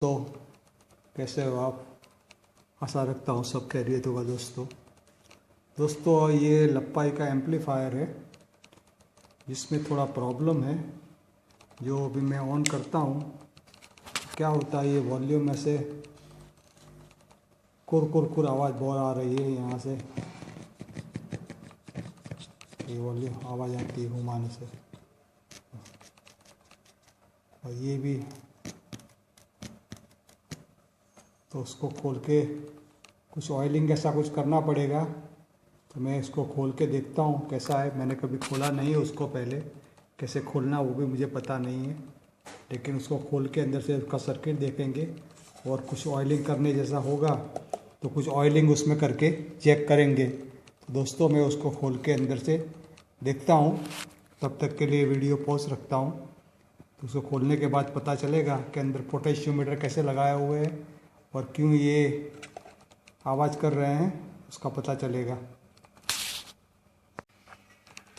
तो कैसे हो आप? आशा रखता हूँ सब खैरियत होगा। दोस्तों ये लप्पाई का एम्पलीफायर है जिसमें थोड़ा प्रॉब्लम है। जो अभी मैं ऑन करता हूँ क्या होता है, ये वॉल्यूम में से कुर कुर कुर आवाज़ बहुत आ रही है यहाँ से। ये वॉल्यूम आवाज़ आती है घुमाने से। और ये भी, तो उसको खोल के कुछ ऑयलिंग ऐसा कुछ करना पड़ेगा। तो मैं इसको खोल के देखता हूँ कैसा है। मैंने कभी खोला नहीं है उसको पहले, कैसे खोलना वो भी मुझे पता नहीं है। लेकिन उसको खोल के अंदर से उसका सर्किट देखेंगे और कुछ ऑयलिंग करने जैसा होगा तो कुछ ऑयलिंग उसमें करके चेक करेंगे। तो दोस्तों मैं उसको खोल के अंदर से देखता हूँ। तब तक के लिए वीडियो पॉज रखता हूँ। तो उसको खोलने के बाद पता चलेगा कि अंदर पोटेंशियोमीटर कैसे लगाए हुए हैं और क्यों ये आवाज़ कर रहे हैं, उसका पता चलेगा।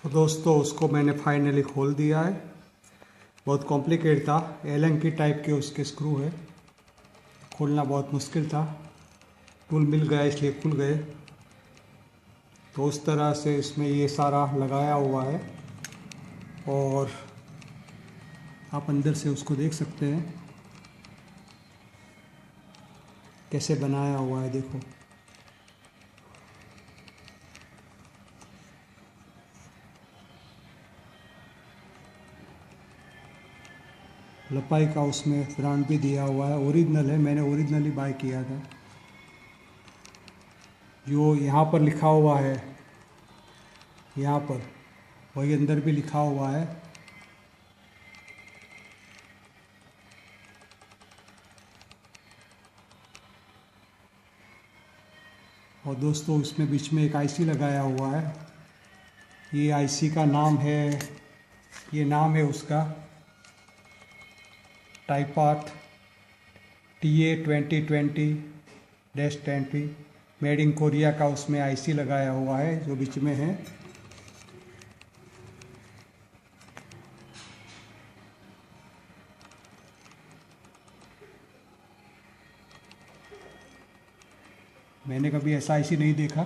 तो दोस्तों उसको मैंने फाइनली खोल दिया है। बहुत कॉम्प्लिकेट था, एलन की टाइप के उसके स्क्रू है, खोलना बहुत मुश्किल था। टूल मिल गया इसलिए खुल गए। तो उस तरह से इसमें ये सारा लगाया हुआ है और आप अंदर से उसको देख सकते हैं कैसे बनाया हुआ है। देखो लपाई का उसमें ब्रांड भी दिया हुआ है, ओरिजिनल है। मैंने ओरिजिनली बाय किया था। जो यहाँ पर लिखा हुआ है, यहाँ पर वही अंदर भी लिखा हुआ है। और दोस्तों उसमें बीच में एक आईसी लगाया हुआ है। ये आईसी का नाम है, ये नाम है उसका टाइपार्थ TA2020-10P मेड इन कोरिया का उसमें आईसी लगाया हुआ है जो बीच में है। मैंने कभी ऐसा आईसी नहीं देखा।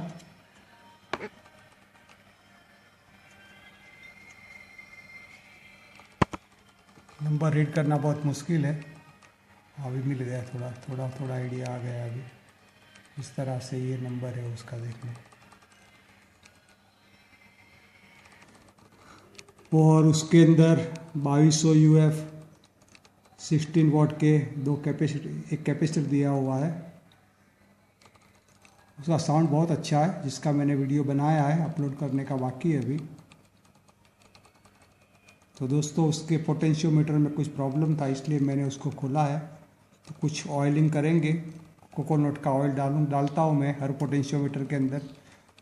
नंबर रीड करना बहुत मुश्किल है। अभी मिल गया, थोड़ा आइडिया आ गया अभी। इस तरह से ये नंबर है उसका, देखने। और उसके अंदर 2200 UF 16 वॉट के एक कैपेसिटर दिया हुआ है। उसका साउंड बहुत अच्छा है, जिसका मैंने वीडियो बनाया है, अपलोड करने का बाकी है अभी। तो दोस्तों उसके पोटेंशियोमीटर में कुछ प्रॉब्लम था, इसलिए मैंने उसको खोला है। तो कुछ ऑयलिंग करेंगे। कोकोनट का ऑयल डालता हूँ मैं हर पोटेंशियोमीटर के अंदर।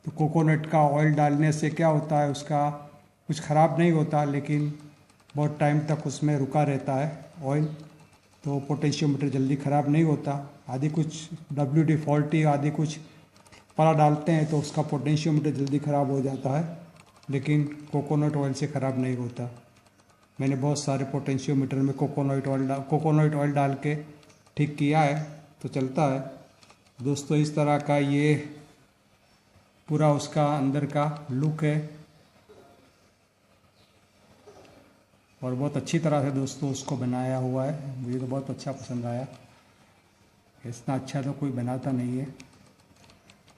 तो कोकोनट का ऑयल डालने से क्या होता है, उसका कुछ ख़राब नहीं होता, लेकिन बहुत टाइम तक उसमें रुका रहता है ऑयल। तो पोटेंशियोमीटर जल्दी ख़राब नहीं होता। आदि कुछ WD फॉल्टी आदि कुछ पड़ा डालते हैं तो उसका पोटेंशियोमीटर जल्दी ख़राब हो जाता है, लेकिन कोकोनट ऑयल से ख़राब नहीं होता। मैंने बहुत सारे पोटेंशियोमीटर में कोकोनट ऑयल डाल के ठीक किया है, तो चलता है। दोस्तों इस तरह का ये पूरा उसका अंदर का लुक है और बहुत अच्छी तरह से दोस्तों उसको बनाया हुआ है। मुझे तो बहुत अच्छा पसंद आया। इतना अच्छा तो कोई बनाता नहीं है।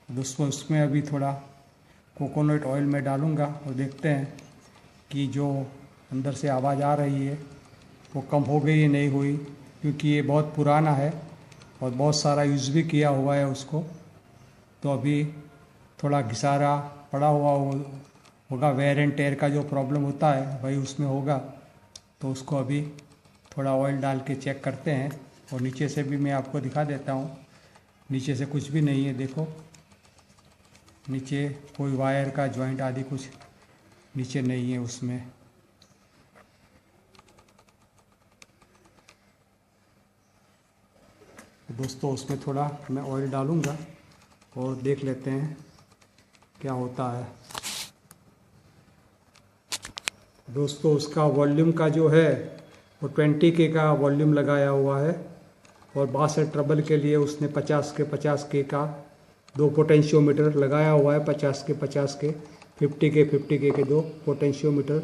दोस्तों इसमें अभी थोड़ा कोकोनट ऑयल में डालूँगा और देखते हैं कि जो अंदर से आवाज़ आ रही है वो कम हो गई या नहीं हुई, क्योंकि ये बहुत पुराना है और बहुत सारा यूज़ भी किया हुआ है उसको। तो अभी थोड़ा घिसारा पड़ा हुआ होगा, वेयर एंड टेयर का जो प्रॉब्लम होता है वही उसमें होगा। तो उसको अभी थोड़ा ऑयल डाल के चेक करते हैं। और नीचे से भी मैं आपको दिखा देता हूँ। नीचे से कुछ भी नहीं है, देखो नीचे कोई वायर का जॉइंट आदि कुछ नीचे नहीं है उसमें। दोस्तों उसमें थोड़ा मैं ऑयल डालूँगा और देख लेते हैं क्या होता है। दोस्तों उसका वॉल्यूम का जो है वो 20K का वॉल्यूम लगाया हुआ है और बास से ट्रबल के लिए उसने 50 के का 2 पोटेंशियोमीटर लगाया हुआ है। 50 के 50 के 2 पोटेंशियोमीटर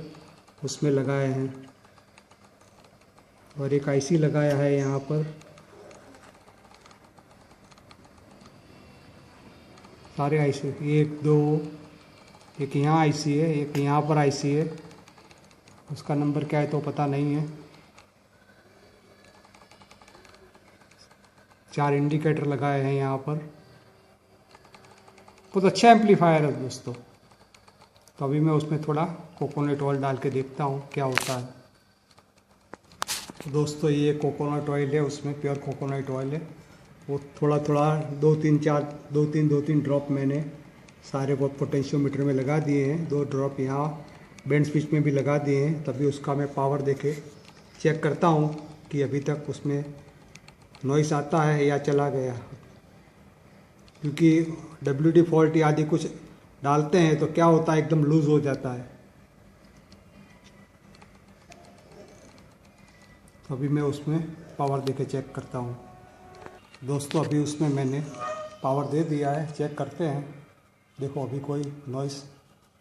उसमें लगाए हैं। और एक आईसी लगाया है यहाँ पर। सारे आईसी, 1 2, एक यहाँ आईसी है, एक यहाँ पर आईसी है, उसका नंबर क्या है तो पता नहीं है। 4 इंडिकेटर लगाए हैं यहाँ पर। बहुत अच्छा एम्पलीफायर है दोस्तों। तो अभी मैं उसमें थोड़ा कोकोनट ऑयल डाल के देखता हूँ क्या होता है। तो दोस्तों ये कोकोनट ऑयल है, उसमें प्योर कोकोनट ऑयल है। वो थोड़ा 2-3 ड्रॉप मैंने सारे बहुत पोटेंशियोमीटर में लगा दिए हैं। 2 ड्रॉप यहाँ बैंड स्विच में भी लगा दिए हैं। तभी उसका मैं पावर देके चेक करता हूँ कि अभी तक उसमें नॉइस आता है या चला गया। क्योंकि WD फॉल्ट आदि कुछ डालते हैं तो क्या होता है, एकदम लूज़ हो जाता है। तो अभी मैं उसमें पावर देके चेक करता हूँ। दोस्तों अभी उसमें मैंने पावर दे दिया है, चेक करते हैं। देखो अभी कोई नॉइस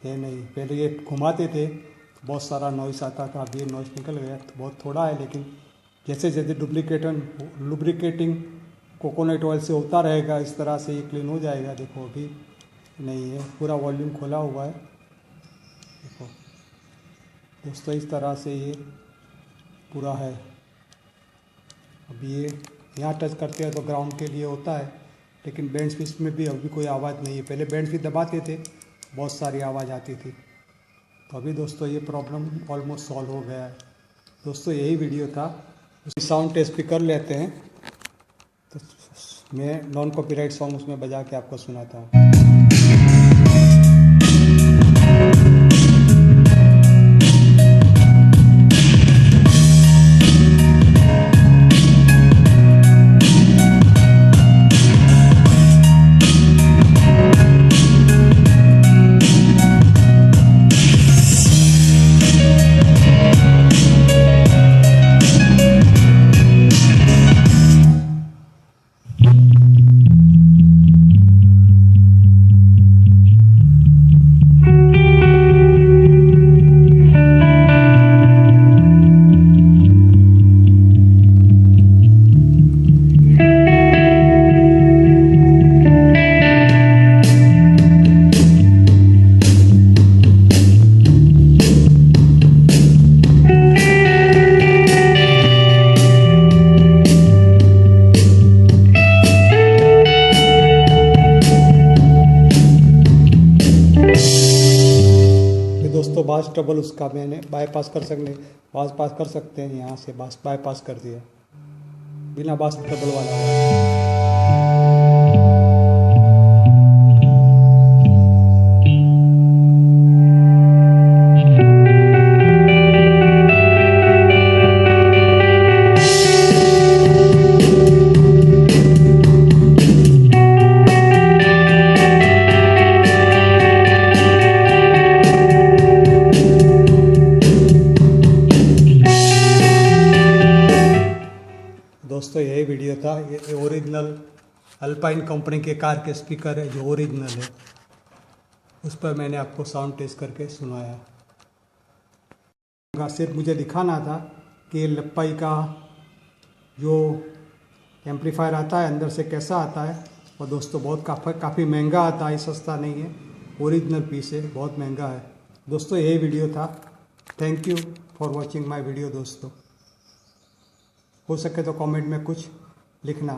है नहीं। पहले ये घुमाते थे तो बहुत सारा नॉइस आता था, अभी ये नॉइस निकल गया। तो बहुत थोड़ा है, लेकिन जैसे जैसे लुब्रिकेटिंग कोकोनट ऑयल से होता रहेगा इस तरह से ये क्लीन हो जाएगा। देखो अभी नहीं है, पूरा वॉल्यूम खोला हुआ है। देखो दोस्तों इस तरह से ये पूरा है। अभी ये यहाँ टच करते हैं तो ग्राउंड के लिए होता है, लेकिन बैंड स्विच में भी अभी कोई आवाज़ नहीं है। पहले बैंड स्विच दबाते थे बहुत सारी आवाज़ आती थी। तो अभी दोस्तों ये प्रॉब्लम ऑलमोस्ट सॉल्व हो गया है। दोस्तों यही वीडियो था। साउंड टेस्ट भी कर लेते हैं। तो मैं नॉन कॉपीराइट सॉन्ग उसमें बजा के आपको सुनाता हूँ। दोस्तों बास ट्रबल उसका मैंने बाईपास कर सकते हैं। यहाँ से बाईपास कर दिया, बिना बास ट्रबल वाला। दोस्तों यही वीडियो था। ये ओरिजिनल अल्पाइन कंपनी के कार के स्पीकर है जो ओरिजिनल है, उस पर मैंने आपको साउंड टेस्ट करके सुनाया। सिर्फ मुझे दिखाना था कि लप्पाई का जो एम्पलीफायर आता है अंदर से कैसा आता है। और दोस्तों बहुत काफ़ी महंगा आता है, सस्ता नहीं है, ओरिजिनल पीस है, बहुत महंगा है। दोस्तों यही वीडियो था। Thank you for watching my video. दोस्तों हो सके तो कमेंट में कुछ लिखना।